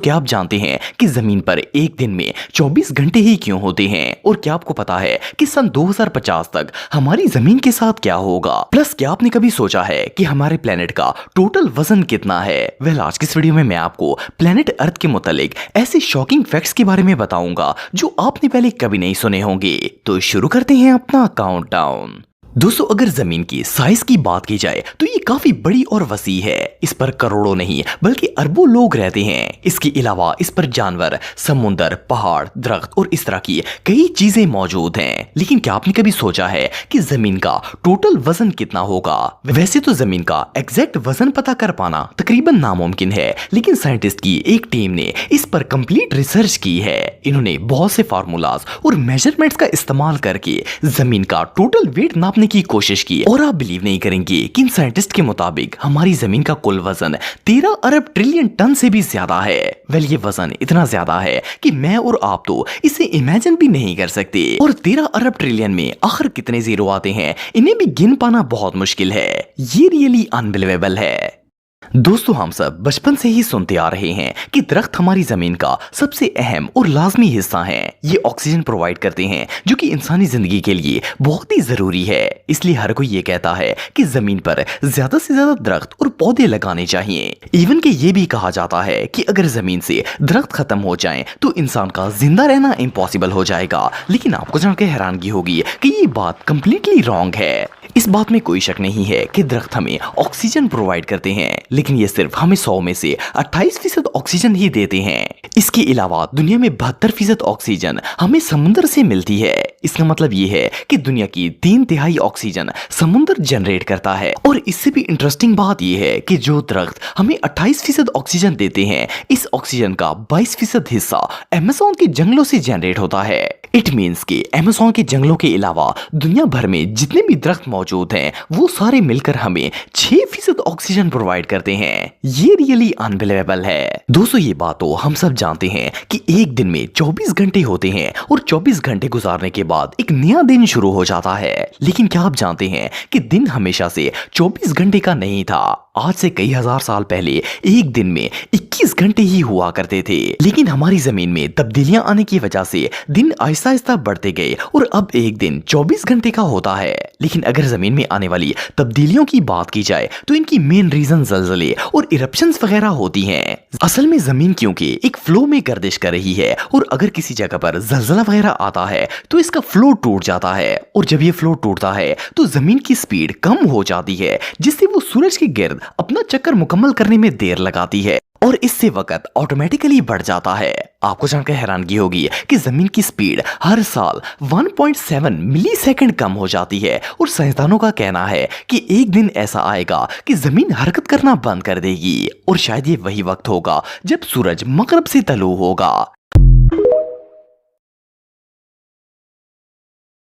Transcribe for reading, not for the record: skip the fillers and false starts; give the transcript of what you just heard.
क्या आप जानते हैं कि जमीन पर एक दिन में 24 घंटे ही क्यों होते हैं? और क्या आपको पता है कि सन 2050 तक हमारी जमीन के साथ क्या होगा? प्लस क्या आपने कभी सोचा है कि हमारे प्लेनेट का टोटल वजन कितना है? आज की इस वीडियो में मैं आपको प्लेनेट अर्थ के मुतालिक ऐसे शॉकिंग फैक्ट्स के बारे में बताऊंगा जो आपने पहले कभी नहीं सुने होंगे। तो शुरू करते हैं अपना काउंटडाउन। दोस्तों, अगर जमीन की साइज की बात की जाए तो ये काफी बड़ी और वसी है। इस पर करोड़ों नहीं बल्कि अरबों लोग रहते हैं। इसके अलावा इस पर जानवर, समुंदर, पहाड़, दरख्त और इस तरह की कई चीजें मौजूद हैं। लेकिन क्या आपने कभी सोचा है कि जमीन का टोटल वजन कितना होगा? वैसे तो जमीन का एग्जैक्ट वजन पता कर पाना तकरीबन नामुमकिन है, लेकिन साइंटिस्ट की एक टीम ने इस पर कंप्लीट रिसर्च की है। इन्होंने बहुत से फार्मूलाज और मेजरमेंट्स का इस्तेमाल करके जमीन का टोटल वेट नापने की कोशिश की और आप बिलीव नहीं करेंगे कि इन साइंटिस्ट के मुताबिक हमारी जमीन का कुल वजन 13 अरब ट्रिलियन टन से भी ज्यादा है। ये वजन इतना ज्यादा है कि मैं और आप तो इसे इमेजिन भी नहीं कर सकते। और 13 अरब ट्रिलियन में आखिर कितने जीरो आते हैं, इन्हें भी गिन पाना बहुत मुश्किल है। ये रियली अनबिलीवेबल है। दोस्तों, हम सब बचपन से ही सुनते आ रहे हैं कि दरख्त हमारी जमीन का सबसे अहम और लाजमी हिस्सा हैं। ये ऑक्सीजन प्रोवाइड करते हैं जो कि इंसानी जिंदगी के लिए बहुत ही जरूरी है। इसलिए हर कोई ये कहता है कि जमीन पर ज्यादा से ज्यादा दरख्त और पौधे लगाने चाहिए। इवन कि ये भी कहा जाता है कि अगर जमीन से दरख्त खत्म हो जाएं तो इंसान का जिंदा रहना इम्पॉसिबल हो जाएगा। लेकिन आपको जानकर हैरानगी होगी कि ये बात कंप्लीटली रॉन्ग है। इस बात में कोई शक नहीं है कि दरख्त हमें ऑक्सीजन प्रोवाइड करते हैं, लेकिन ये सिर्फ हमें 100 में से 28% ऑक्सीजन ही देते हैं। इसके अलावा दुनिया में 72% ऑक्सीजन हमें समुद्र से मिलती है। इसका मतलब ये है कि दुनिया की 3/3 ऑक्सीजन समुद्र जनरेट करता है। और इससे भी इंटरेस्टिंग बात यह है कि जो दरख्त हमें 28% ऑक्सीजन देते हैं, इस ऑक्सीजन का 22% हिस्सा अमेज़न के जंगलों से जनरेट होता है। इट मीन्स कि अमेज़न के जंगलों के अलावा दुनिया भर में जितने भी दरख्त मौजूद हैं वो सारे मिलकर हमें 6% ऑक्सीजन प्रोवाइड करते हैं। ये रियली अनबिलीवेबल है। दोस्तों, ये बात तो हम सब जानते हैं कि एक दिन में 24 घंटे होते हैं और 24 घंटे गुजारने के बाद एक नया दिन शुरू हो जाता है। लेकिन क्या आप जानते हैं कि दिन हमेशा से 24 घंटे का नहीं था। आज से कई हजार साल पहले एक दिन में 21 घंटे ही हुआ करते थे। लेकिन हमारी जमीन में तब्दीलियां आने की वजह से दिन आहिस्ता आहिस्ता बढ़ते गए और अब एक दिन 24 घंटे का होता है। लेकिन अगर जमीन में आने वाली तब्दीलियों की बात की जाए तो इनकी मेन रीजन ज़लज़ले और इरप्शंस वगैरह होती हैं। असल में जमीन क्योंकि एक फ्लो में गर्दिश कर रही है और अगर किसी जगह पर ज़लज़ला वगैरह आता है तो इसका फ्लो टूट जाता है। और जब ये फ्लो टूटता है तो जमीन की स्पीड कम हो जाती है, जिससे वो सूरज के गिर्द अपना चक्कर मुकम्मल करने में देर लगाती है और इससे वक्त ऑटोमेटिकली बढ़ जाता है। आपको जानकर हैरानगी होगी कि जमीन की स्पीड हर साल 1.7 मिली सेकेंड कम हो जाती है। और साइंसदानों का कहना है कि एक दिन ऐसा आएगा कि जमीन हरकत करना बंद कर देगी और शायद ये वही वक्त होगा जब सूरज मगरब से तलू होगा।